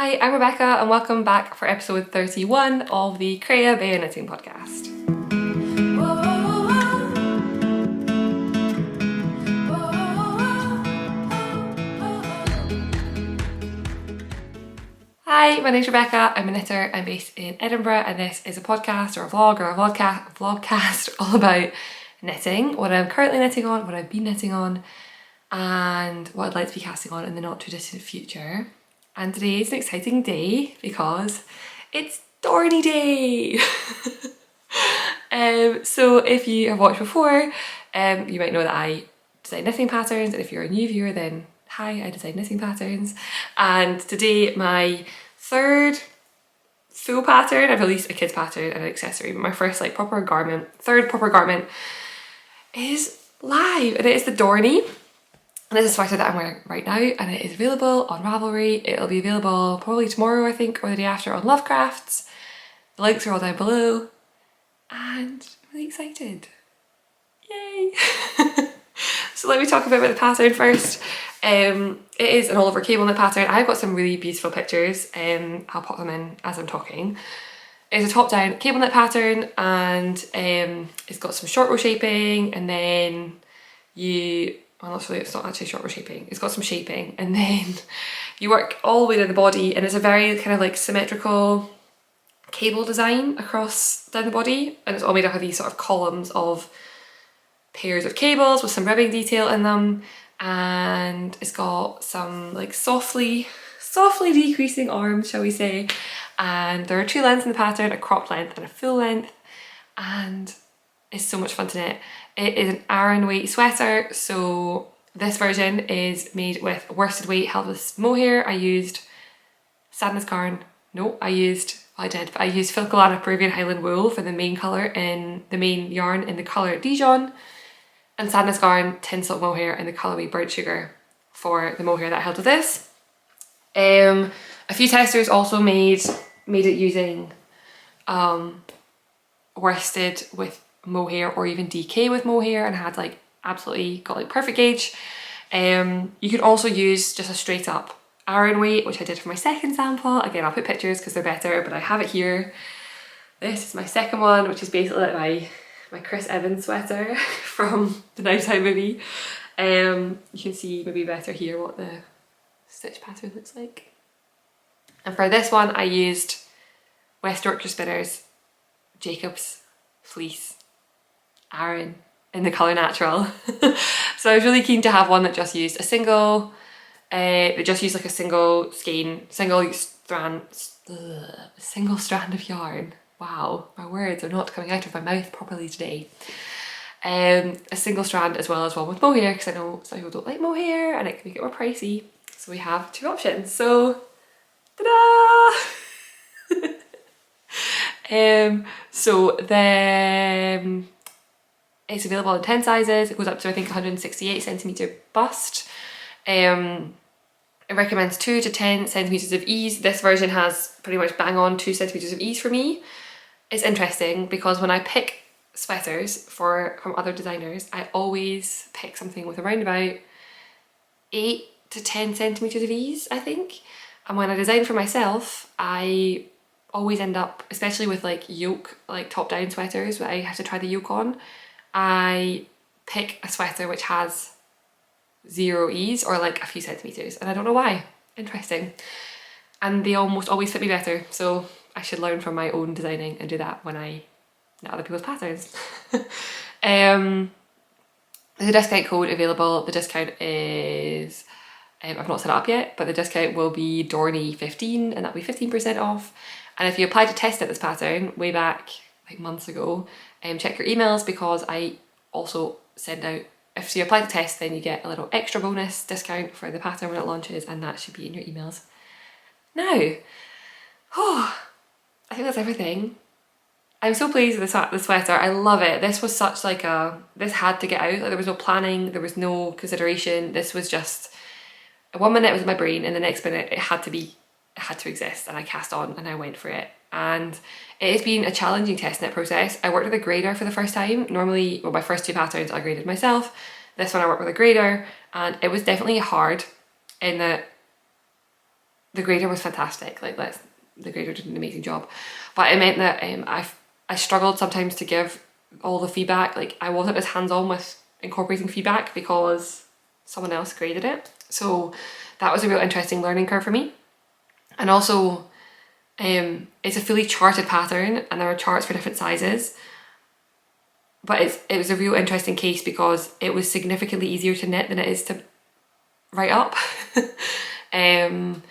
Hi, I'm Rebecca and welcome back for episode 31 of the Creabea Knitting podcast. Hi, my name's Rebecca, I'm a knitter, I'm based in Edinburgh and this is a podcast or a vlog or a vlogcast all about knitting, what I'm currently knitting on, what I've been knitting on and what I'd like to be casting on in the not too distant future. And today is an exciting day because it's Dornie Day! So if you have watched before, you might know that I design knitting patterns, and if you're a new viewer then hi, I design knitting patterns. And today my third full pattern, I've released a kid's pattern and an accessory, but my first third proper garment is live, and it is the Dornie. And this is a sweater that I'm wearing right now and it is available on Ravelry. It'll be available probably tomorrow I think, or the day after on Lovecrafts. The links are all down below and I'm really excited. Yay! So let me talk a bit about the pattern first. It is an all over cable knit pattern. I've got some really beautiful pictures, I'll pop them in as I'm talking. It's a top down cable knit pattern and it's got some short row shaping and then well, it's not actually short row shaping, it's got some shaping and then you work all the way down the body, and it's a very kind of like symmetrical cable design across down the body, and it's all made up of these sort of columns of pairs of cables with some ribbing detail in them, and it's got some like softly decreasing arms, shall we say, and there are two lengths in the pattern, a cropped length and a full length, and it's so much fun to knit. It is an Aran weight sweater, so this version is made with worsted weight held with mohair. I used sadness yarn. No, I used Filcolana Peruvian Highland wool for the main colour in the main yarn in the colour Dijon, and sadness yarn tin silk mohair in the colourway burnt sugar for the mohair that I held with this. A few testers also made it using worsted with mohair or even DK with mohair and had like absolutely got like perfect gauge. You could also use just a straight up Aran weight, which I did for my second sample. Again, I'll put pictures because they're better, but I have it here. This is my second one, which is basically like my Chris Evans sweater from the Night Time movie. You can see maybe better here what the stitch pattern looks like. And for this one I used WYS Jacobs Jacobs fleece Aran in the colour natural. So I was really keen to have one that just used a single, like a single strand of yarn. Wow, my words are not coming out of my mouth properly today. A single strand as well as one with mohair, because I know some people don't like mohair and it can make it more pricey. So we have two options. So, ta-da! So then it's available in 10 sizes. It goes up to I think 168 centimetre bust. It recommends 2 to 10 centimetres of ease. This version has pretty much bang on 2 centimetres of ease for me. It's interesting because when I pick sweaters from other designers, I always pick something with around about 8 to 10 centimetres of ease, I think. And when I design for myself, I always end up, especially with like yoke, like top down sweaters where I have to try the yoke on, I pick a sweater which has 0 ease or like a few centimetres, and I don't know why. Interesting. And they almost always fit me better, so I should learn from my own designing and do that when I knit other people's patterns. There's a discount code available. The discount is, I've not set it up yet, but the discount will be Dornie15 and that'll be 15% off. And if you apply to test this pattern way back like months ago, check your emails, because I also send out, if you apply to test then you get a little extra bonus discount for the pattern when it launches, and that should be in your emails. Now, I think that's everything. I'm so pleased with the sweater. I love it. This was such like this had to get out. Like, there was no planning, there was no consideration. This was just, 1 minute it was in my brain and the next minute it had to exist, and I cast on and I went for it. And it has been a challenging test knit process. I worked with a grader for the first time. Normally, well, my first 2 patterns I graded myself. This one I worked with a grader, and it was definitely hard in that the grader was fantastic. Like the grader did an amazing job, but it meant that I struggled sometimes to give all the feedback. Like I wasn't as hands-on with incorporating feedback because someone else graded it. So that was a real interesting learning curve for me. And also it's a fully charted pattern and there are charts for different sizes. But it was a real interesting case because it was significantly easier to knit than it is to write up. And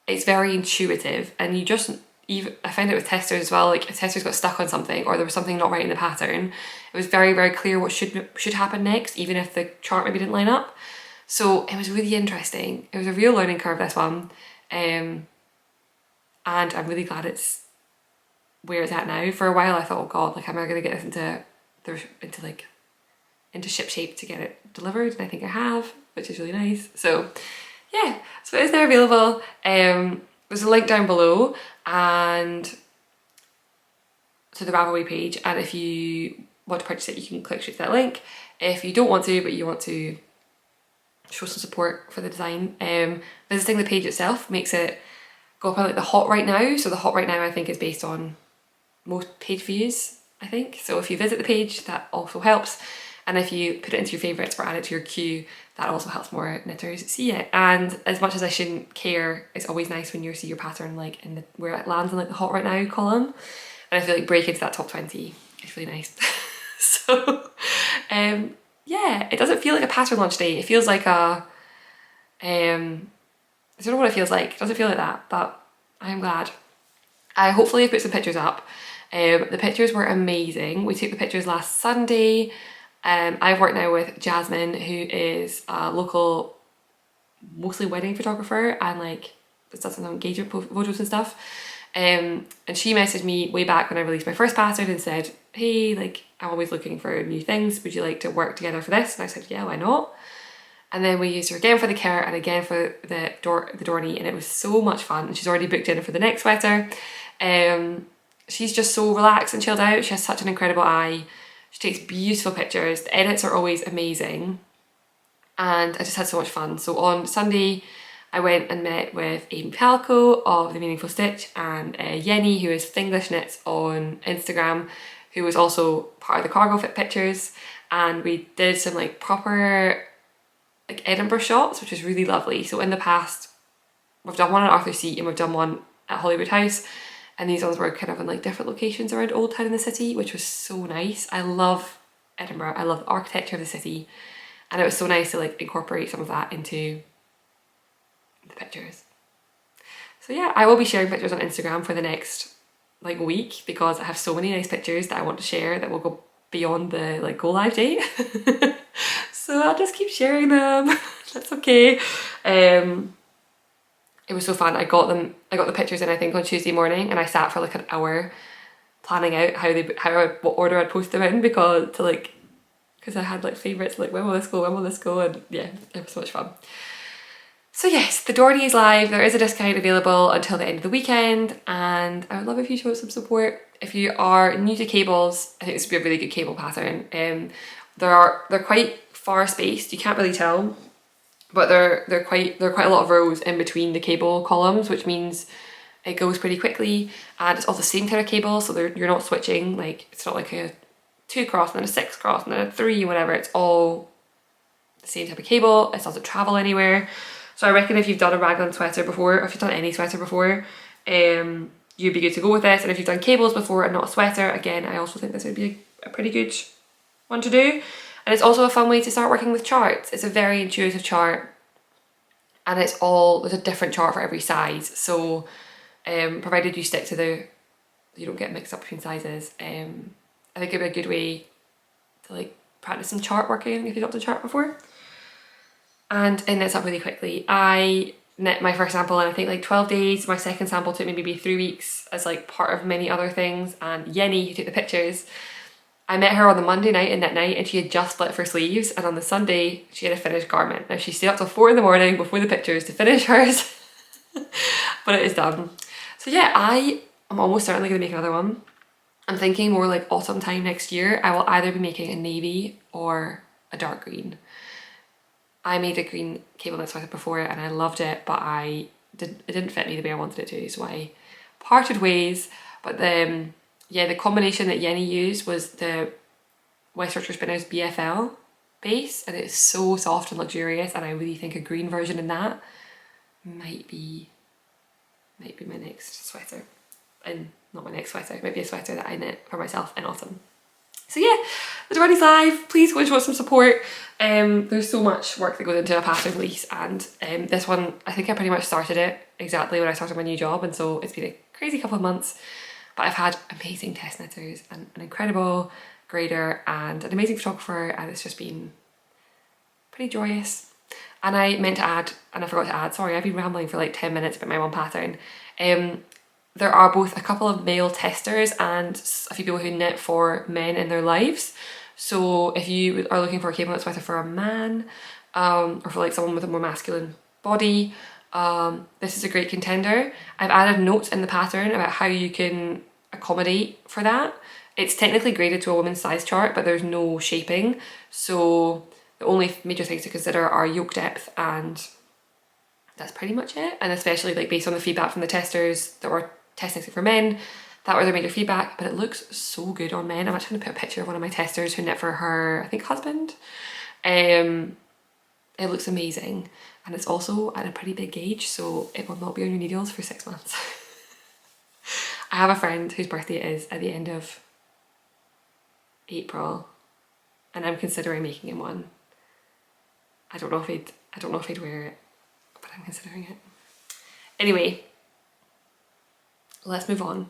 it's very intuitive, and you just, even I found it with testers as well, like if testers got stuck on something or there was something not right in the pattern, it was very, very clear what should happen next, even if the chart maybe didn't line up. So it was really interesting. It was a real learning curve, this one. And I'm really glad it's where it's at now. For a while I thought, oh god, like am I gonna get this into ship shape to get it delivered? And I think I have, which is really nice. So yeah, so it is now available. There's a link down below and to the Ravelry page, and if you want to purchase it you can click straight to that link. If you don't want to, but you want to show some support for the design, visiting the page itself makes it go up on like the hot right now. So the hot right now I think is based on most page views, I think. So if you visit the page, that also helps. And if you put it into your favourites or add it to your queue, that also helps more knitters see it. And as much as I shouldn't care, it's always nice when you see your pattern like in where it lands in like the hot right now column. And I feel like break into that top 20. It's really nice. So yeah, it doesn't feel like a pattern launch day. It feels like a I don't know what it feels like. It doesn't feel like that, but I'm glad. I hopefully have put some pictures up. The pictures were amazing. We took the pictures last Sunday. I've worked now with Jasmine, who is a local, mostly wedding photographer, and like does some engagement photos and stuff. And she messaged me way back when I released my first pattern and said, hey, like I'm always looking for new things. Would you like to work together for this? And I said, yeah, why not? And then we used her again for the Care and again for the Dornie, and it was so much fun. And she's already booked in for the next sweater. She's just so relaxed and chilled out. She has such an incredible eye. She takes beautiful pictures. The edits are always amazing. And I just had so much fun. So on Sunday, I went and met with Amy Palco of The Meaningful Stitch and Yenny, who is Thinglish Knits on Instagram, who was also part of the Cargo Fit pictures. And we did some like proper like Edinburgh shots, which was really lovely. So in the past, we've done one at Arthur's Seat and we've done one at Hollywood House. And these ones were kind of in like different locations around Old Town in the city, which was so nice. I love Edinburgh. I love the architecture of the city. And it was so nice to like incorporate some of that into the pictures. So yeah, I will be sharing pictures on Instagram for the next like week because I have so many nice pictures that I want to share that will go beyond the like go live date. So I'll just keep sharing them. That's okay. It was so fun. I got the pictures in I think on Tuesday morning, and I sat for like an hour planning out what order I'd post them in because I had like favourites like when will this go, and yeah, it was so much fun. So yes, the Dornie is live. There is a discount available until the end of the weekend, and I would love if you showed some support. If you are new to cables, I think this would be a really good cable pattern. They're quite far spaced. You can't really tell, but there are quite a lot of rows in between the cable columns, which means it goes pretty quickly, and it's all the same kind of cable, so you're not switching. Like it's not like a 2 cross and then a 6 cross and then a 3, whatever. It's all the same type of cable. It doesn't travel anywhere. So I reckon if you've done a raglan sweater before, or if you've done any sweater before, you'd be good to go with this. And if you've done cables before and not a sweater, again, I also think this would be a pretty good one to do. And it's also a fun way to start working with charts. It's a very intuitive chart, and there's a different chart for every size. So provided you stick to you don't get mixed up between sizes, I think it'd be a good way to like practice some chart working if you've not done chart before. And it knits up really quickly. I knit my first sample in I think like 12 days. My second sample took me maybe 3 weeks as like part of many other things. And Yenny, who took the pictures, I met her on the Monday night in knit night, and she had just split her sleeves, and on the Sunday she had a finished garment. Now she stayed up till 4 in the morning before the pictures to finish hers, but it is done. So yeah, I am almost certainly going to make another one. I'm thinking more like autumn time next year. I will either be making a navy or a dark green. I made a green cable knit sweater before and I loved it, but it didn't fit me the way I wanted it to, so I parted ways. But yeah, the combination that Jenny used was the WYS Jacobs BFL base, and it's so soft and luxurious, and I really think a green version in that might be my next sweater. And not my next sweater, it might be a sweater that I knit for myself in autumn. So yeah, the Dornie's live. Please go and show some support. There's so much work that goes into a pattern release, and this one, I think I pretty much started it exactly when I started my new job, and so it's been a crazy couple of months, but I've had amazing test knitters and an incredible grader and an amazing photographer, and it's just been pretty joyous. And I meant to add, and I forgot to add, sorry, I've been rambling for like 10 minutes about my one pattern. There are both a couple of male testers and a few people who knit for men in their lives. So if you are looking for a cable knit sweater for a man, or for like someone with a more masculine body, this is a great contender. I've added notes in the pattern about how you can accommodate for that. It's technically graded to a woman's size chart, but there's no shaping. So the only major things to consider are yoke depth, and that's pretty much it. And especially like based on the feedback from the testers that were testing it for men, that was their major feedback, but it looks so good on men. I'm actually gonna put a picture of one of my testers who knit for her, I think, husband. It looks amazing, and it's also at a pretty big gauge, so it will not be on your needles for 6 months. I have a friend whose birthday is at the end of April, and I'm considering making him one. I don't know if he'd wear it, but I'm considering it. Anyway, let's move on,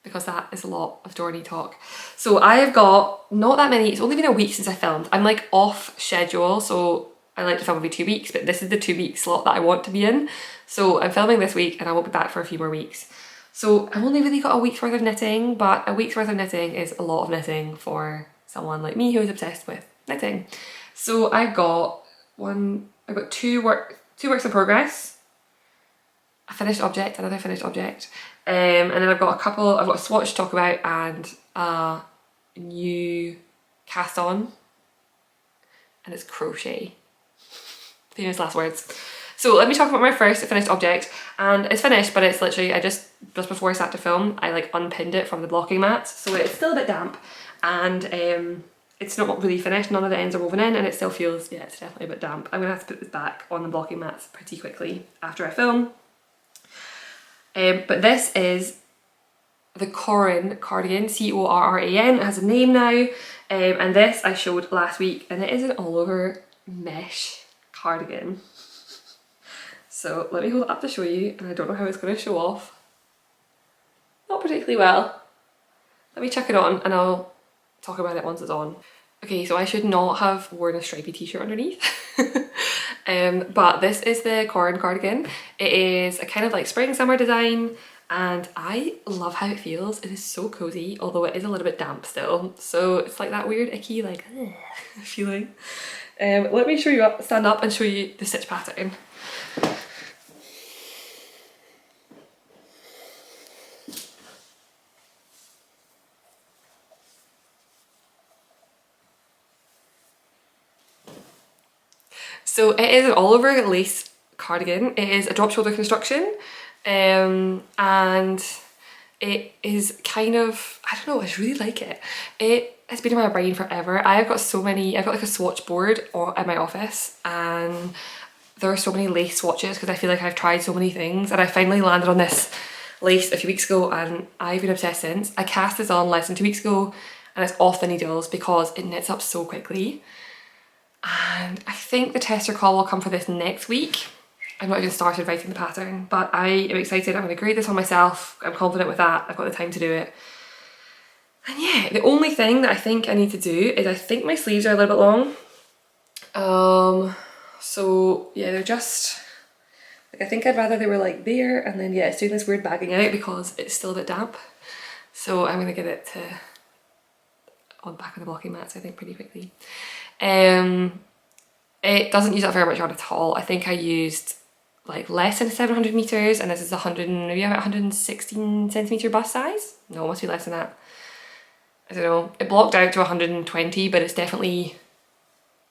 because that is a lot of Dornie talk. So I've got not that many, it's only been a week since I filmed. I'm like off schedule, so I like to film every 2 weeks, but this is the 2-week slot that I want to be in. So I'm filming this week and I won't be back for a few more weeks. So I've only really got a week's worth of knitting, but a week's worth of knitting is a lot of knitting for someone like me who is obsessed with knitting. So I've got two works in progress, a finished object, another finished object, and then I've got a swatch to talk about and a new cast on, and it's crochet. Famous last words. So let me talk about my first finished object, and it's finished, but it's literally, just before I sat to film, I like unpinned it from the blocking mats, so it's still a bit damp, and it's not really finished, none of the ends are woven in, and it still feels, yeah, it's definitely a bit damp. I'm gonna have to put this back on the blocking mats pretty quickly after I film. But this is the Corran Cardigan, C-O-R-R-A-N, it has a name now, and this I showed last week, and it is an all over mesh cardigan. So let me hold it up to show you, and I don't know how it's going to show off. Not particularly well. Let me chuck it on and I'll talk about it once it's on. Okay, so I should not have worn a stripy t-shirt underneath. But this is the Corran Cardigan. It is a kind of like spring summer design, and I love how it feels. It is so cozy, although it is a little bit damp still. So it's like that weird icky like feeling. Let me show you stand up and show you the stitch pattern. So it is an all over lace cardigan. It is a drop shoulder construction, and it is kind of, I don't know, I just really like it. It has been in my brain forever. I've got like a swatch board in my office, and there are so many lace swatches because I feel like I've tried so many things, and I finally landed on this lace a few weeks ago, and I've been obsessed since. I cast this on less than 2 weeks ago, and it's off the needles because it knits up so quickly. And I think the tester call will come for this next week. I've not even started writing the pattern, but I am excited. I'm going to grade this on myself. I'm confident with that. I've got the time to do it. And yeah, the only thing that I think I need to do is I think my sleeves are a little bit long. So yeah, they're just, like, I think I'd rather they were like there, and then yeah, it's doing this weird bagging out because it's still a bit damp. So I'm going to get it on back on the blocking mats, I think, pretty quickly. It doesn't use up very much yarn at all. I think I used like less than 700 meters, and this is maybe about 116 centimeter bust size. No, it must be less than that. I don't know. It blocked out to 120, but it's definitely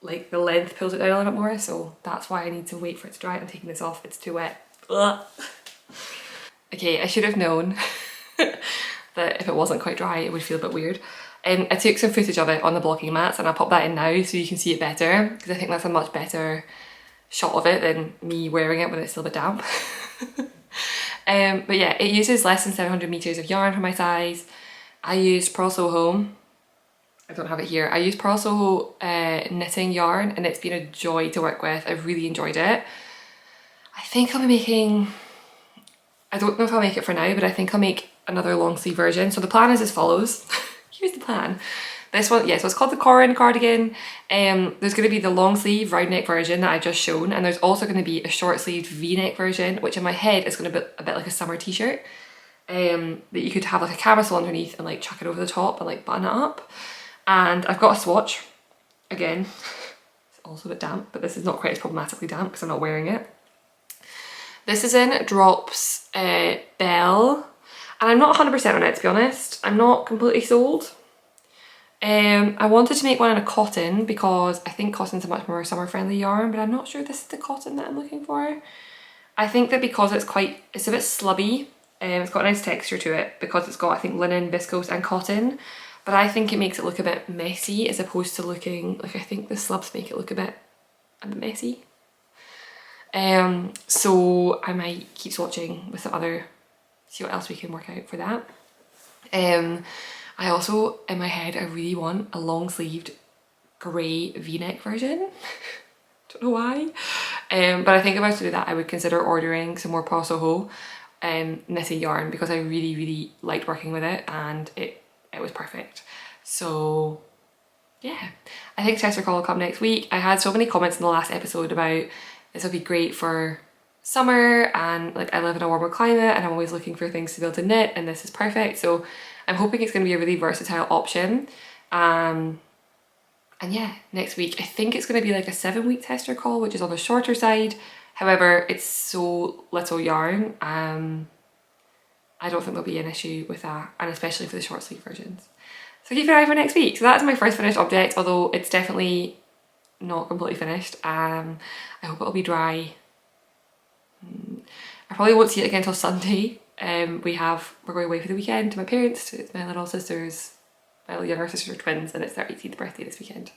like the length pulls it down a little bit more, so that's why I need to wait for it to dry. I'm taking this off, it's too wet. Ugh. Okay, I should have known that if it wasn't quite dry it would feel a bit weird. I took some footage of it on the blocking mats and I'll pop that in now so you can see it better, because I think that's a much better shot of it than me wearing it when it's still a bit damp. But yeah, it uses less than 700 meters of yarn for my size. I used Purl Soho. I don't have it here. I used Purl Soho knitting yarn and it's been a joy to work with. I've really enjoyed it. I think I'll be making, I don't know if I'll make it for now, but I think I'll make another long sleeve version. So the plan is as follows. Here's the plan. This one, yeah, so it's called the Corran Cardigan. There's going to be the long sleeve round neck version that I've just shown, and there's also going to be a short sleeved v-neck version, which in my head is going to be a bit like a summer t-shirt. That you could have like a camisole underneath and like chuck it over the top and like button it up. And I've got a swatch. Again, it's also a bit damp, but this is not quite as problematically damp because I'm not wearing it. This is in Drops Bell, and I'm not 100% on it, to be honest. I'm not completely sold. I wanted to make one in a cotton because I think cotton's a much more summer friendly yarn, but I'm not sure this is the cotton that I'm looking for. I think that because it's a bit slubby, it's got a nice texture to it because it's got, I think, linen, viscose and cotton, but I think it makes it look a bit messy as opposed to looking, like, I think the slubs make it look a bit messy. So I might keep swatching with the other, see what else we can work out for that. I also, in my head, I really want a long sleeved grey v-neck version. Don't know why. But I think if I was to do that, I would consider ordering some more Purl Soho knitting yarn because I really, really liked working with it and it was perfect. So yeah, I think tester call will come next week. I had so many comments in the last episode about this will be great for summer, and like I live in a warmer climate and I'm always looking for things to be able to knit, and this is perfect. So I'm hoping it's going to be a really versatile option. And yeah, next week I think it's going to be like a 7-week tester call, which is on the shorter side. However, it's so little yarn, I don't think there'll be an issue with that, and especially for the short sleeve versions. So keep an eye for next week. So that's my first finished object, although it's definitely not completely finished. I hope it'll be dry. I probably won't see it again until Sunday. We're going away for the weekend to my parents, to my little sister's, my little younger sister's twins, and it's their 18th birthday this weekend.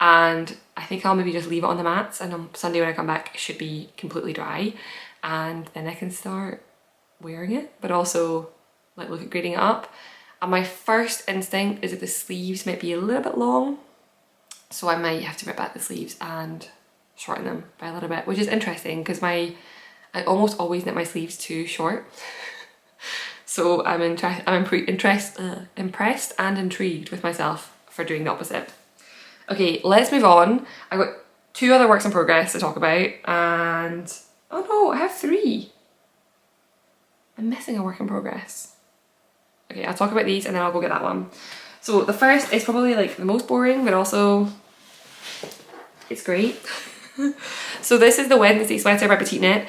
And I think I'll maybe just leave it on the mats, and on Sunday when I come back it should be completely dry, and then I can start wearing it, but also like look at grading it up. And my first instinct is that the sleeves might be a little bit long, so I might have to rip back the sleeves and shorten them by a little bit, which is interesting because I almost always knit my sleeves too short. So I'm impressed and intrigued with myself for doing the opposite. Okay, let's move on. I've got 2 other works in progress to talk about, and oh no, I have 3. I'm missing a work in progress. Okay, I'll talk about these and then I'll go get that one. So the first is probably like the most boring, but also it's great. So this is the Wednesday sweater by Petite Knit.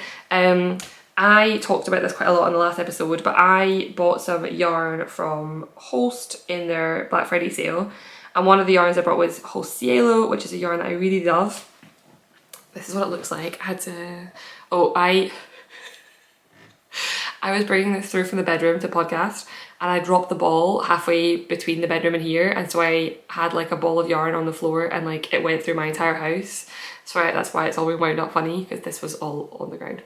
I talked about this quite a lot in the last episode, but I bought some yarn from Holst in their Black Friday sale, and one of the yarns I brought was Holst Cielo, which is a yarn that I really love. This is what it looks like. I was bringing this through from the bedroom to podcast, and I dropped the ball halfway between the bedroom and here, and so I had like a ball of yarn on the floor and like it went through my entire house. So that's why it's always wound up funny, because this was all on the ground.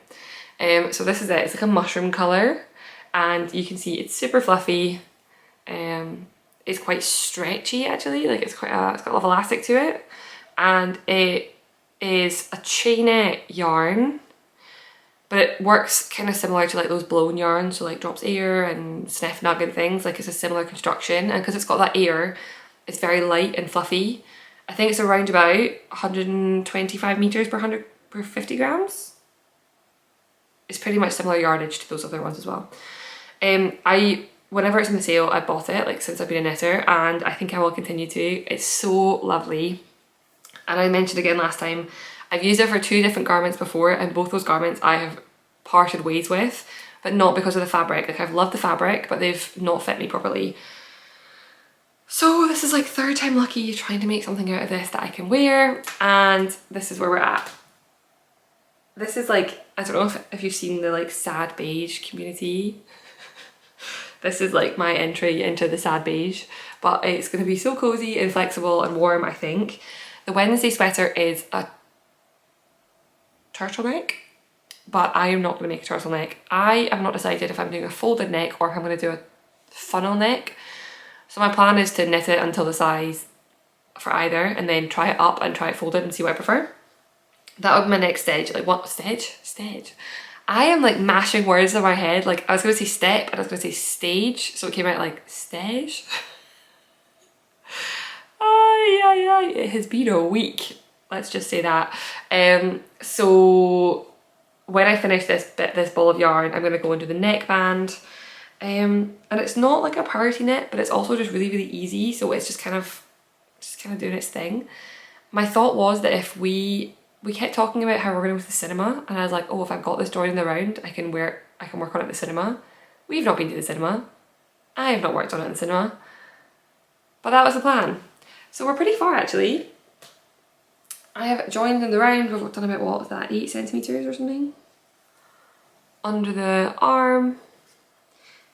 So this is it. It's like a mushroom colour, and you can see it's super fluffy. It's quite stretchy actually, like it's got a lot of elastic to it, and it is a chainette yarn, but it works kind of similar to like those blown yarns, so like Drops Air and Sniff Nug and things. Like it's a similar construction, and because it's got that air, it's very light and fluffy. I think it's around about 125 meters per 50 grams. It's pretty much similar yardage to those other ones as well. Whenever it's in the sale, I bought it, like since I've been a knitter, and I think I will continue to. It's so lovely. And I mentioned again last time, I've used it for 2 different garments before, and both those garments I have parted ways with, but not because of the fabric. Like I've loved the fabric, but they've not fit me properly. So this is like third time lucky trying to make something out of this that I can wear, and this is where we're at. This is like, I don't know if you've seen the like sad beige community. This is like my entry into the sad beige, but it's going to be so cozy and flexible and warm, I think. The Wednesday sweater is a turtleneck, but I am not going to make a turtleneck. I have not decided if I'm doing a folded neck or if I'm going to do a funnel neck. So my plan is to knit it until the size for either and then try it up and try it folded and see what I prefer. That would be my next stage. Like what stage? Stage. I am like mashing words in my head. Like I was going to say step and I was going to say stage, so it came out like stage. Yeah, it has been a week. Let's just say that. So when I finish this ball of yarn, I'm going to go into the neckband. And it's not like a party knit, but it's also just really, really easy. So it's just kind of doing its thing. My thought was that if we kept talking about how we're going to go to the cinema, and I was like, oh, if I've got this drawing in the round, I can work on it at the cinema. We've not been to the cinema. I have not worked on it in the cinema. But that was the plan. So we're pretty far actually. I have joined in the round. We've done about, what was that, 8 centimetres or something? Under the arm.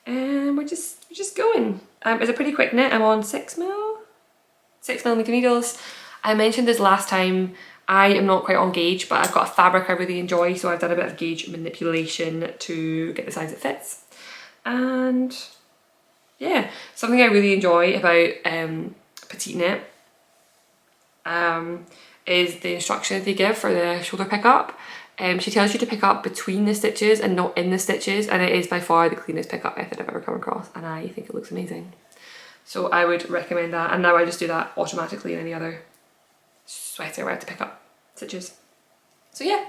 And we're just going. It's a pretty quick knit. I'm on 6mm needles. I mentioned this last time. I am not quite on gauge, but I've got a fabric I really enjoy, so I've done a bit of gauge manipulation to get the size it fits. And yeah, something I really enjoy about Petite knit is the instructions they give for the shoulder pickup. She tells you to pick up between the stitches and not in the stitches, and it is by far the cleanest pickup method I've ever come across, and I think it looks amazing. So I would recommend that, and now I just do that automatically in any other sweater where I have to pick up stitches. So yeah,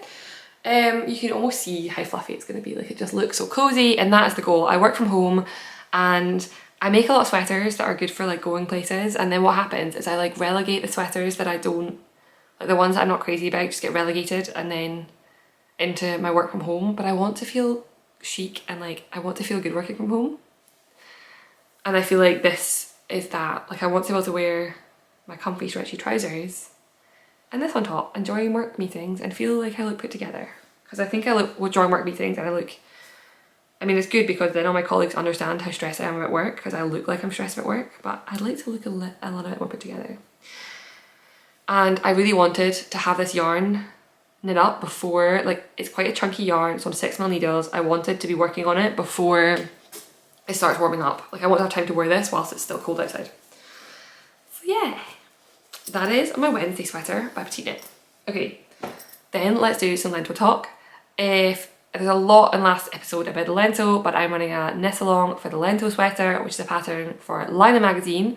you can almost see how fluffy it's going to be. Like, it just looks so cozy, and that is the goal. I work from home and I make a lot of sweaters that are good for like going places, and then what happens is I like relegate the sweaters that I don't, like the ones that I'm not crazy about, just get relegated and then into my work from home. But I want to feel chic and like I want to feel good working from home, and I feel like this is that. Like, I want to be able to wear my comfy stretchy trousers and this on top and join work meetings and feel like I look put together, because I think I look, with join work meetings and I look, I mean, it's good because then all my colleagues understand how stressed I am at work because I look like I'm stressed at work, but I'd like to look a little bit more put together. And I really wanted to have this yarn knit up before, like, it's quite a chunky yarn, it's on 6mm needles. I wanted to be working on it before it starts warming up. Like, I want to have time to wear this whilst it's still cold outside. So yeah, that is my Wednesday sweater by Petite Knit. Okay, then let's do some Lento talk. There's a lot in last episode about the Lento, but I'm running a knit-along for the Lento sweater, which is a pattern for Laine magazine.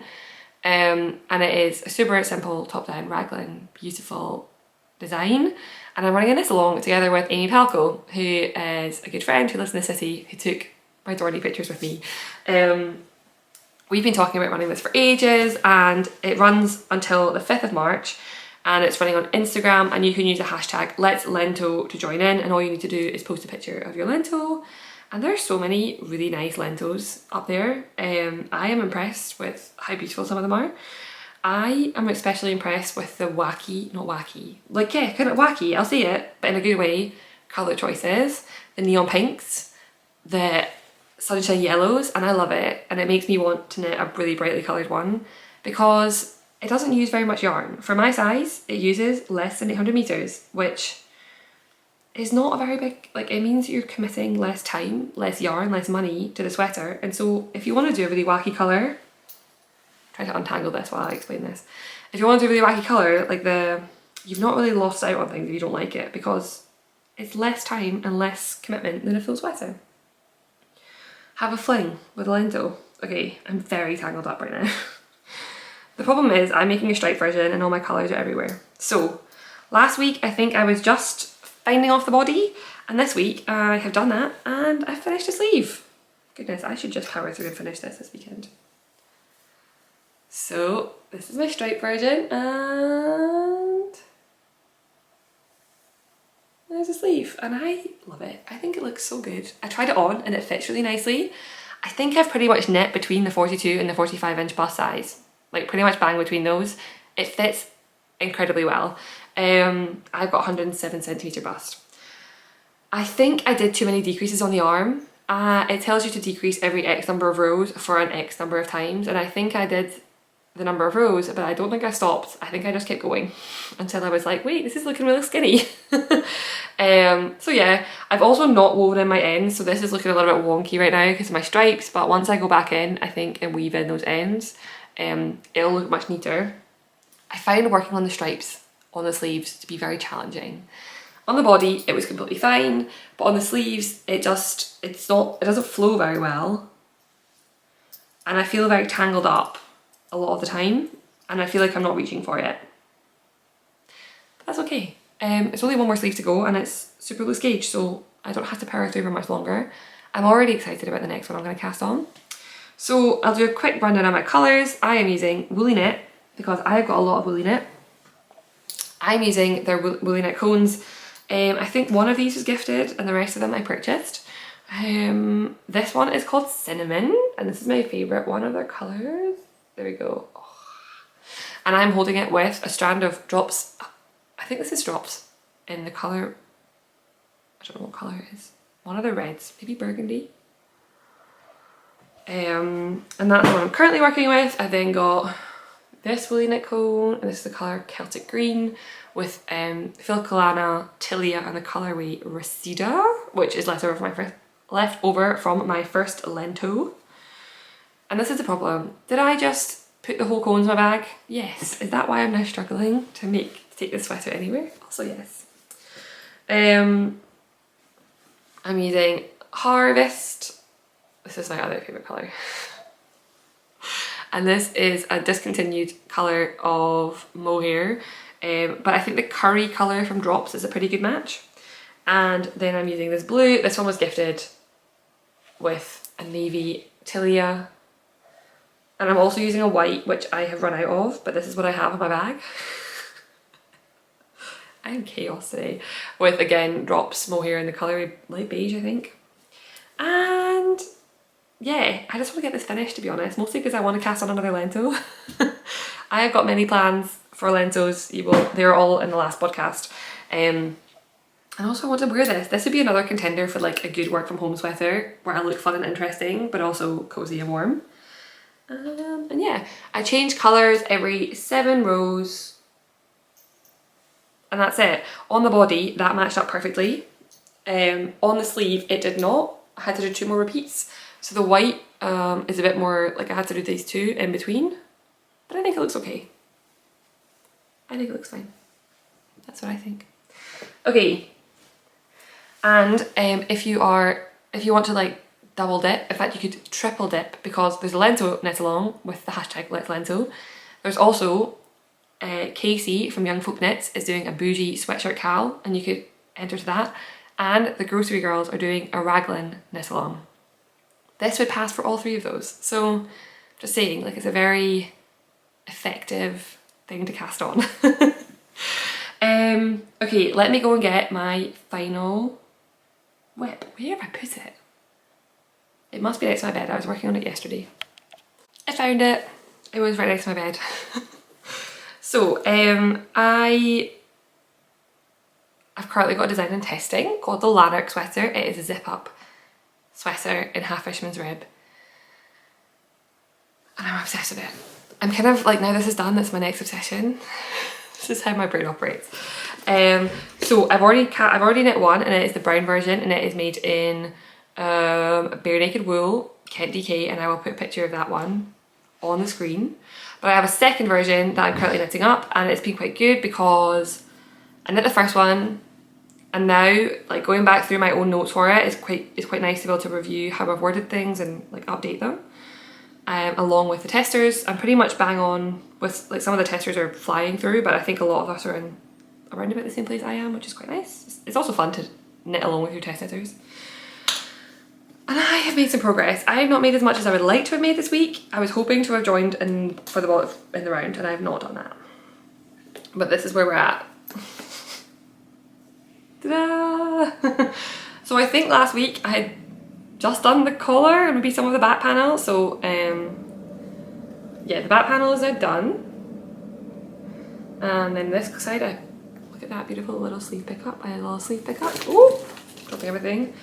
And it is a super simple top-down raglan, beautiful design. And I'm running a knit-along together with Amy Palco, who is a good friend who lives in the city, who took my Dorney pictures with me. We've been talking about running this for ages, and it runs until the 5th of March. And it's running on Instagram, and you can use the hashtag Let's Lento to join in, and all you need to do is post a picture of your lento. And there's so many really nice lentos up there. I am impressed with how beautiful some of them are. I am especially impressed with the wacky, not wacky, like, yeah, kind of wacky, I'll say it, but in a good way, colour choices. The neon pinks, the sunshine yellows, and I love it. And it makes me want to knit a really brightly coloured one because it doesn't use very much yarn. For my size, it uses less than 800 meters, which is not a very big, like, it means you're committing less time, less yarn, less money to the sweater. And so if you want to do a really wacky colour, try to untangle this while I explain this. If you want to do a really wacky colour, like, you've not really lost out on things if you don't like it, because it's less time and less commitment than a full sweater. Have a fling with a Lento. Okay, I'm very tangled up right now. The problem is I'm making a striped version and all my colours are everywhere. So last week I think I was just finding off the body, and this week I have done that and I finished a sleeve. Goodness, I should just power through and finish this weekend. So this is my striped version, and there's a sleeve, and I love it. I think it looks so good. I tried it on and it fits really nicely. I think I've pretty much knit between the 42 and the 45 inch bust size. like pretty much bang between those. It fits incredibly well. I've got 107 centimetre bust. I think I did too many decreases on the arm. It tells you to decrease every X number of rows for an X number of times, and I think I did the number of rows, but I don't think I stopped. I think I just kept going until I was like, wait, this is looking really skinny. So yeah, I've also not woven in my ends, so this is looking a little bit wonky right now because of my stripes, but once I go back in, I think, and weave in those ends, it'll look much neater. I find working on the stripes on the sleeves to be very challenging. On the body, it was completely fine, but on the sleeves, it doesn't flow very well. And I feel very tangled up a lot of the time, and I feel like I'm not reaching for it. But that's okay. It's only one more sleeve to go, and it's super loose gauge, so I don't have to power through for much longer. I'm already excited about the next one I'm going to cast on. So I'll do a quick rundown on my colours. I am using Woolyknit because I've got a lot of Woolyknit. I'm using their Woolyknit cones. I think one of these was gifted and the rest of them I purchased. This one is called Cinnamon, and this is my favourite one of their colours. There we go. Oh. And I'm holding it with a strand of drops. I think this is drops in the colour, I don't know what colour it is. One of the reds, maybe burgundy. And that's the one I'm currently working with. I then got this Woolyknit cone, and this is the colour Celtic Green with Filcolana, Tilia, and the colourway Reseda, which is left over from my first Lento. And this is the problem. Did I just put the whole cones in my bag? Yes. Is that why I'm now struggling to take this sweater anywhere? Also yes. I'm using Harvest. This is my other favourite colour. And this is a discontinued colour of mohair. But I think the curry colour from Drops is a pretty good match. And then I'm using this blue. This one was gifted with a navy Tilia. And I'm also using a white, which I have run out of, but this is what I have in my bag. I'm chaos today. With, again, Drops mohair in the colour light beige, I think. And yeah, I just want to get this finished, to be honest, mostly because I want to cast on another Lento. I have got many plans for Lentos. They're all in the last podcast. And also I want to wear this. This would be another contender for like a good work from home sweater where I look fun and interesting, but also cozy and warm. And yeah, I change colours every 7 rows. And that's it. On the body, that matched up perfectly. On the sleeve, it did not. I had to do 2 more repeats. So the white is a bit more, like I had to do these 2 in between. But I think it looks okay. I think it looks fine. That's what I think. Okay. And if you want to like double dip, in fact you could triple dip, because there's a Lento Knitalong with the hashtag Let's Lento. There's also Casey from Young Folk Knits is doing a bougie sweatshirt KAL, and you could enter to that. And the Grocery Girls are doing a raglan Knitalong. This would pass for all 3 of those. So just saying, like, it's a very effective thing to cast on. Okay, let me go and get my final whip. Where have I put it? It must be next to my bed. I was working on it yesterday. I found it. It was right next to my bed. So I've currently got a design in testing called the Lanark sweater. It is a zip up sweater in half fisherman's rib. And I'm obsessed with it. I'm kind of like, now this is done, that's my next obsession. This is how my brain operates. So I've already knit one, and it is the brown version, and it is made in Bare Naked Wool, Kent DK, and I will put a picture of that one on the screen. But I have a second version that I'm currently knitting up, and it's been quite good because I knit the first one, and now like going back through my own notes for it is quite nice to be able to review how I've worded things and like update them. Along with the testers. I'm pretty much bang on with, like, some of the testers are flying through, but I think a lot of us are in around about the same place I am, which is quite nice. It's also fun to knit along with your test knitters. And I have made some progress. I have not made as much as I would like to have made this week. I was hoping to have joined in for the ball in the round, and I have not done that. But this is where we're at. Ta-da! So I think last week I had just done the collar and maybe some of the back panel, so yeah, the back panel is now done. And then this side, look at that beautiful little sleeve pickup. I had a little sleeve pickup. Ooh, dropping everything.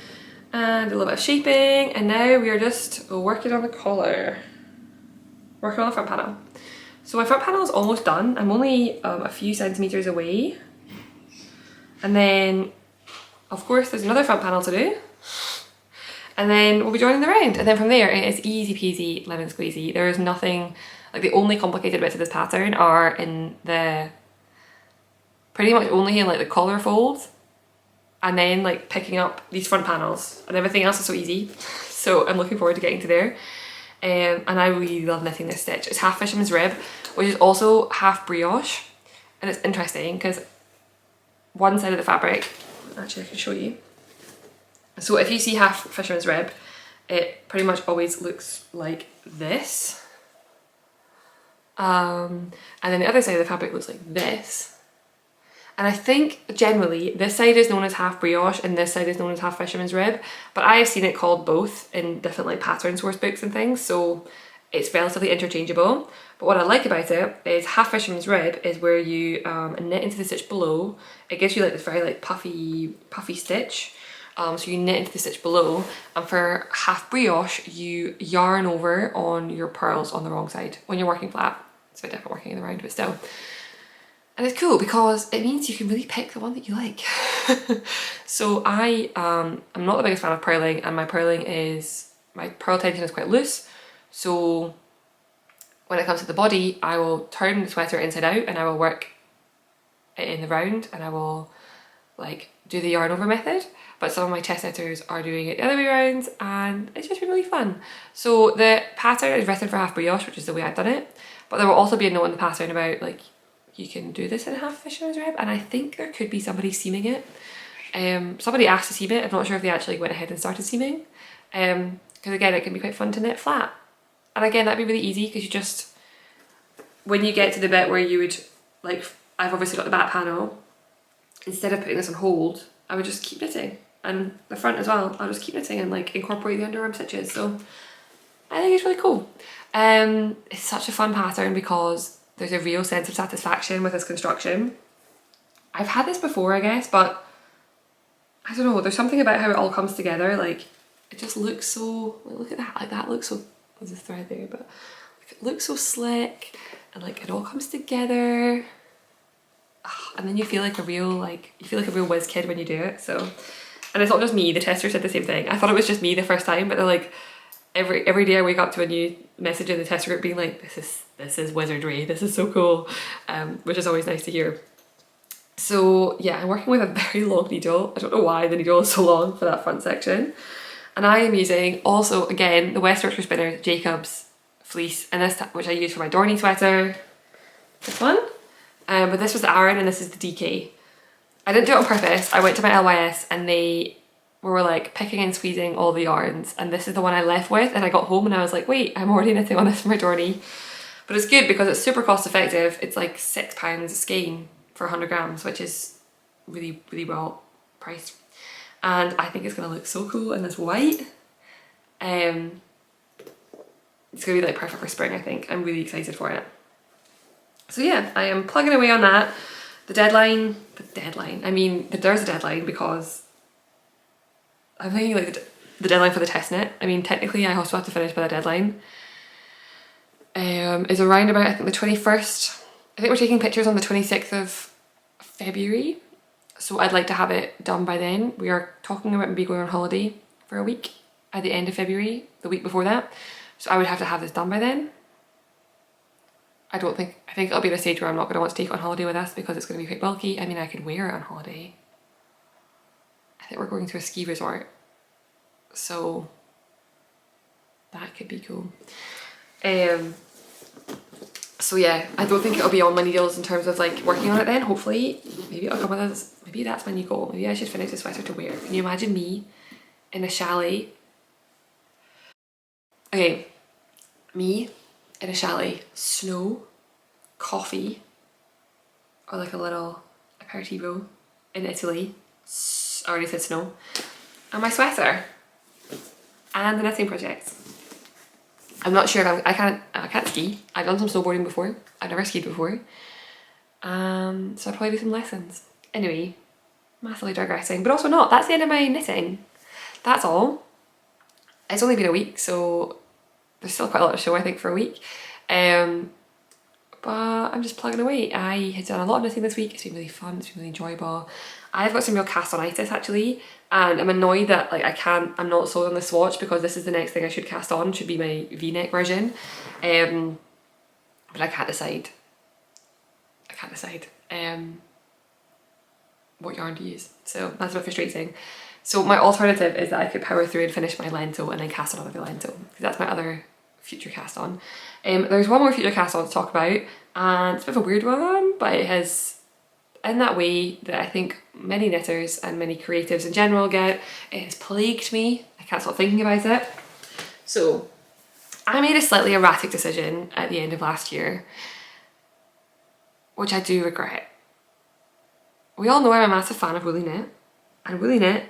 And a little bit of shaping. And now we are just working on the collar. Working on the front panel. So my front panel is almost done. I'm only a few centimetres away. And then, of course, there's another front panel to do. And then we'll be joining the round. And then from there, it is easy peasy, lemon squeezy. There is nothing, like the only complicated bits of this pattern are in the, pretty much only in like the collar folds. And then like picking up these front panels. And everything else is so easy. So I'm looking forward to getting to there. And I really love knitting this stitch. It's half fisherman's rib, which is also half brioche. And it's interesting because one side of the fabric, actually I can show you. So if you see half fisherman's rib, it pretty much always looks like this. And then the other side of the fabric looks like this. And I think generally this side is known as half brioche and this side is known as half fisherman's rib, but I have seen it called both in different like pattern source books and things, so it's relatively interchangeable. But what I like about it is half fisherman's rib is where you knit into the stitch below. It gives you like this very like puffy stitch. So you knit into the stitch below, and for half brioche you yarn over on your purls on the wrong side when you're working flat. It's a bit different working in the round, but still. And it's cool because it means you can really pick the one that you like. So I'm not the biggest fan of purling, and my purl tension is quite loose. So when it comes to the body, I will turn the sweater inside out and I will work it in the round, and I will like do the yarn over method. But some of my test knitters are doing it the other way around, and it's just been really fun. So the pattern is written for half brioche, which is the way I've done it. But there will also be a note in the pattern about like, you can do this in half fisherman's rib, and I think there could be somebody seaming it. Somebody asked to seam it. I'm not sure if they actually went ahead and started seaming. Because again, it can be quite fun to knit flat. And again, that'd be really easy because you just, when you get to the bit where you would, like, I've obviously got the back panel, instead of putting this on hold, I would just keep knitting. And the front as well, I'll just keep knitting and like incorporate the underarm stitches. So I think it's really cool. It's such a fun pattern because there's a real sense of satisfaction with this construction. I've had this before, I guess, but I don't know, there's something about how it all comes together. Like, it just looks so, look at that, like that looks so, there's a thread there, but like, it looks so slick, and like it all comes together. And then you feel like a real, whiz kid when you do it. So, and it's not just me, the tester said the same thing. I thought it was just me the first time, but they're like, every day I wake up to a new message in the tester group being like, this is wizardry, this is so cool, which is always nice to hear. So yeah, I'm working with a very long needle. I don't know why the needle is so long for that front section. And I am using also, again, the WYS Jacobs fleece, and this, which I use for my Dorney sweater, this one. But this was the Aran and this is the DK. I didn't do it on purpose. I went to my LYS and they were like picking and squeezing all the yarns, and this is the one I left with, and I got home and I was like, wait, I'm already knitting on this for my Dorney. But it's good because it's super cost effective. It's like £6 a skein for 100 grams, which is really, really well priced. And I think it's gonna look so cool in this white. It's gonna be like perfect for spring, I think. I'm really excited for it. So yeah, I am plugging away on that. There's a deadline because I'm thinking like the deadline for the test knit. I mean, technically I also have to finish by that deadline. Is around about, I think, the 21st. I think we're taking pictures on the 26th of February. So I'd like to have it done by then. We are talking about maybe going on holiday for a week at the end of February, the week before that. So I would have to have this done by then. I think it'll be at a stage where I'm not going to want to take it on holiday with us because it's going to be quite bulky. I mean, I could wear it on holiday. I think we're going to a ski resort, so that could be cool. So yeah, I don't think it'll be on my needles in terms of like working on it then. Hopefully, maybe it'll come with us. Maybe that's my new goal. Maybe I should finish the sweater to wear. Can you imagine me in a chalet? Okay, me in a chalet, snow, coffee, or like a little aperitivo in Italy. I already said snow. And my sweater. And the knitting project. I'm not sure if I can't ski. I've done some snowboarding before. I've never skied before. So I'll probably do some lessons. Anyway, massively digressing, but also not. That's the end of my knitting. That's all. It's only been a week, so there's still quite a lot to show, I think, for a week. But I'm just plugging away. I had done a lot of knitting this week. It's been really fun, it's been really enjoyable. I've got some real cast-onitis actually, and I'm annoyed that like I'm not sold on the swatch, because this is the next thing I should cast on, should be my V-neck version. But I can't decide. What yarn to use. So that's a bit frustrating. So my alternative is that I could power through and finish my Lento and then cast another Lento, because that's my other future cast on. There's one more future cast on to talk about, and it's a bit of a weird one, but it has, in that way that I think many knitters and many creatives in general get, it has plagued me. I can't stop thinking about it. So I made a slightly erratic decision at the end of last year, which I do regret. We all know I'm a massive fan of Woolyknit, and Woolyknit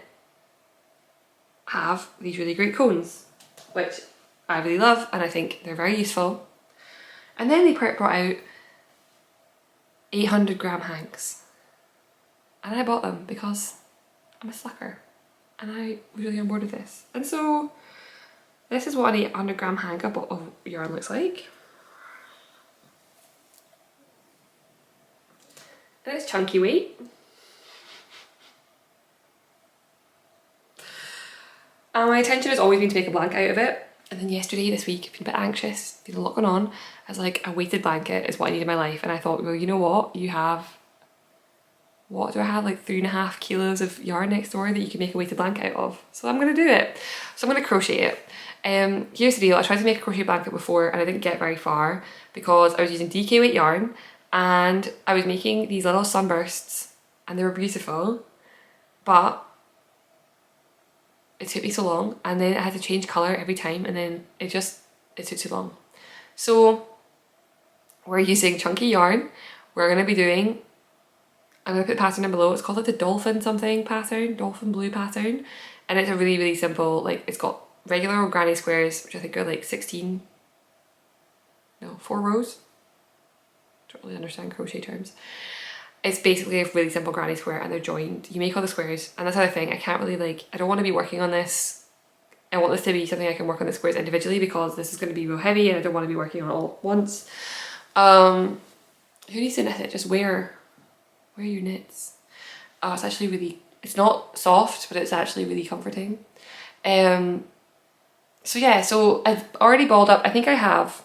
have these really great cones, which I really love, and I think they're very useful. And then they brought out 800-gram hanks, and I bought them because I'm a sucker and I was really on board with this. And so this is what an 800-gram hank of yarn looks like. And it's chunky weight. And my intention has always been to make a blanket out of it. And then yesterday, this week, I've been a bit anxious, been a lot going on. I was like, a weighted blanket is what I need in my life. And I thought, well, you know what? You have, what do I have? Like 3.5 kilos of yarn next door that you can make a weighted blanket out of. So I'm gonna do it. So I'm gonna crochet it. Here's the deal. I tried to make a crochet blanket before and I didn't get very far because I was using DK weight yarn and I was making these little sunbursts and they were beautiful, but it took me so long, and then I had to change colour every time, and then it took too long. So we're using chunky yarn. We're going to be doing, I'm going to put the pattern down below. It's called like the dolphin something pattern, dolphin blue pattern, and it's a really, really simple, like it's got regular old granny squares, which I think are like 4 rows. Don't really understand crochet terms. It's basically a really simple granny square and they're joined. You make all the squares, and that's the other thing. I can't really I don't want to be working on this. I want this to be something I can work on the squares individually, because this is going to be real heavy and I don't want to be working on it all at once. Who needs to knit it? Just wear your knits. Oh, it's actually really, it's not soft, but it's actually really comforting. So yeah, so I've already balled up. I think I have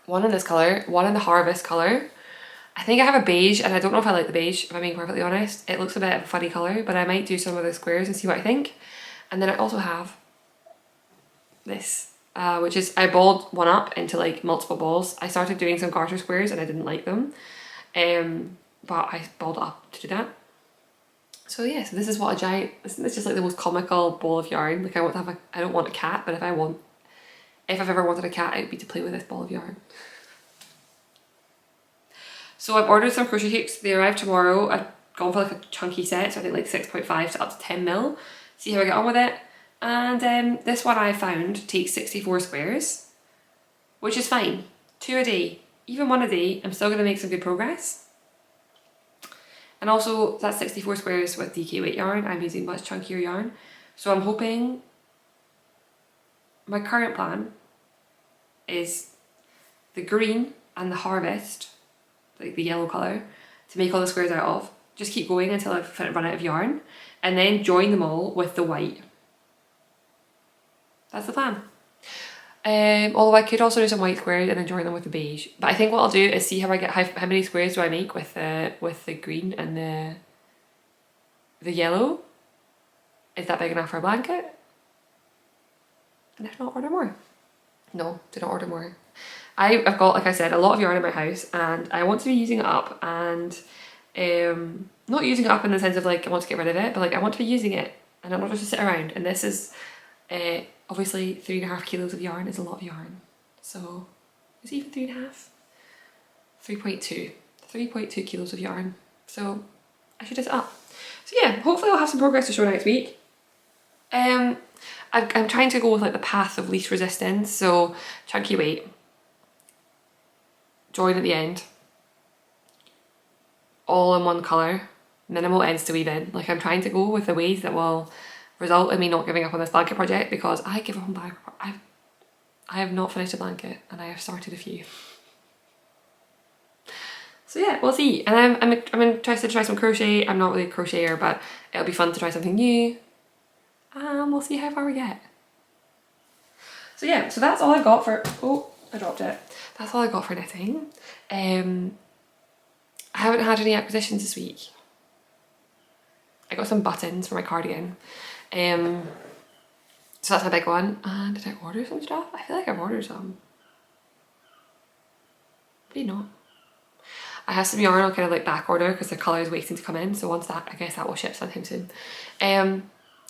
one in this colour, one in the harvest colour. I think I have a beige, and I don't know if I like the beige, if I'm being perfectly honest. It looks a bit of a funny colour, but I might do some of the squares and see what I think. And then I also have this, which is, I balled one up into like multiple balls. I started doing some garter squares and I didn't like them, but I balled it up to do that. So yeah, so this is what a giant, this is just like the most comical ball of yarn. Like I want to have I don't want a cat, but if I've ever wanted a cat, it would be to play with this ball of yarn. So I've ordered some crochet hooks. They arrive tomorrow. I've gone for like a chunky set, so I think like 6.5 to up to 10 mil. See how I get on with it. And this one I found takes 64 squares, which is fine. 2 a day, even 1 a day, I'm still going to make some good progress. And also that's 64 squares with DK weight yarn. I'm using much chunkier yarn. So I'm hoping, my current plan is the green and the harvest, like the yellow colour, to make all the squares out of. Just keep going until I've run out of yarn, and then join them all with the white. That's the plan. Although I could also do some white squares and then join them with the beige. But I think what I'll do is see how I get, how many squares do I make with the green and the yellow. Is that big enough for a blanket? And if not, order more. No, do not order more. I've got, like I said, a lot of yarn in my house, and I want to be using it up, and not using it up in the sense of like I want to get rid of it, but like I want to be using it, and I'm not just to sit around. And this is obviously 3.5 kilos of yarn is a lot of yarn. So is it even 3.5? 3.2 kilos of yarn. So I should just up. So yeah, hopefully I'll have some progress to show next week. I'm trying to go with like the path of least resistance, so chunky weight, join at the end, all in one colour, minimal ends to weave in. Like I'm trying to go with the ways that will result in me not giving up on this blanket project, because I give up on blanket. I have not finished a blanket and I have started a few. So yeah, we'll see. And I'm interested to try some crochet. I'm not really a crocheter, but it'll be fun to try something new. We'll see how far we get. So yeah, so that's all I've got for, oh, I dropped it. That's all I got for knitting. I haven't had any acquisitions this week. I got some buttons for my cardigan. So that's my big one. And did I order some stuff? I feel like I've ordered some. Maybe not. I have some yarn I'll kind of like back order because the colour is waiting to come in. So once that, I guess that will ship sometime soon.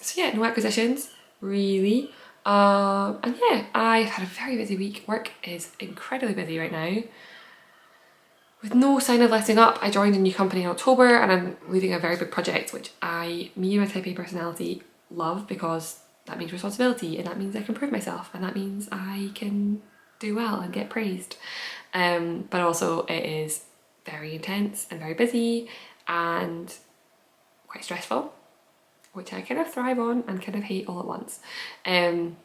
So yeah, no acquisitions, really. And yeah, I've had a very busy week. Work is incredibly busy right now. With no sign of letting up. I joined a new company in October and I'm leading a very big project, which me and my type A personality love, because that means responsibility and that means I can prove myself and that means I can do well and get praised. But also it is very intense and very busy and quite stressful, which I kind of thrive on and kind of hate all at once. I'm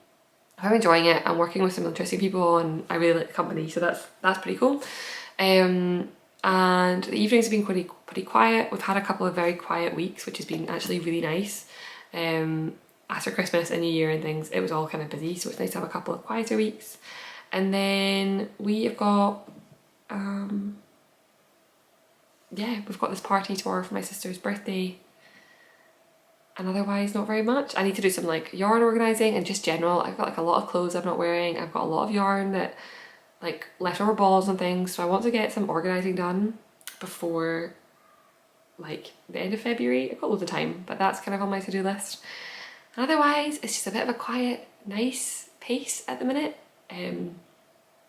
enjoying it. I'm working with some interesting people and I really like the company, so that's pretty cool. And the evenings have been pretty quiet. We've had a couple of very quiet weeks, which has been actually really nice. After Christmas and New Year and things, it was all kind of busy, so it's nice to have a couple of quieter weeks. And then we have got yeah, we've got this party tomorrow for my sister's birthday, and otherwise not very much. I need to do some like yarn organising and just general. I've got like a lot of clothes I'm not wearing. I've got a lot of yarn that like leftover balls and things, so I want to get some organising done before like the end of February. I've got loads of time, but that's kind of on my to-do list. And otherwise it's just a bit of a quiet, nice pace at the minute.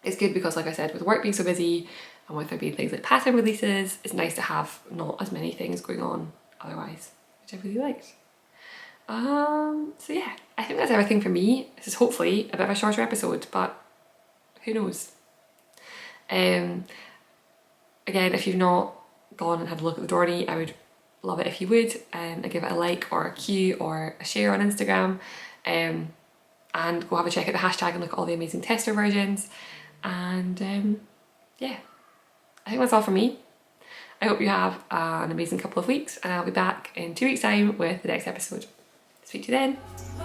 It's good because, like I said, with work being so busy and with there being things like pattern releases, it's nice to have not as many things going on otherwise, which I really liked. So yeah, I think that's everything for me. This is hopefully a bit of a shorter episode, but who knows. Again, if you've not gone and had a look at the Dornie, I would love it if you would, and give it a like or a Q or a share on Instagram, and go have a check at the hashtag and look at all the amazing tester versions. And yeah, I think that's all from me. I hope you have an amazing couple of weeks, and I'll be back in 2 weeks' time with the next episode. Speak to you then.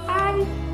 Bye!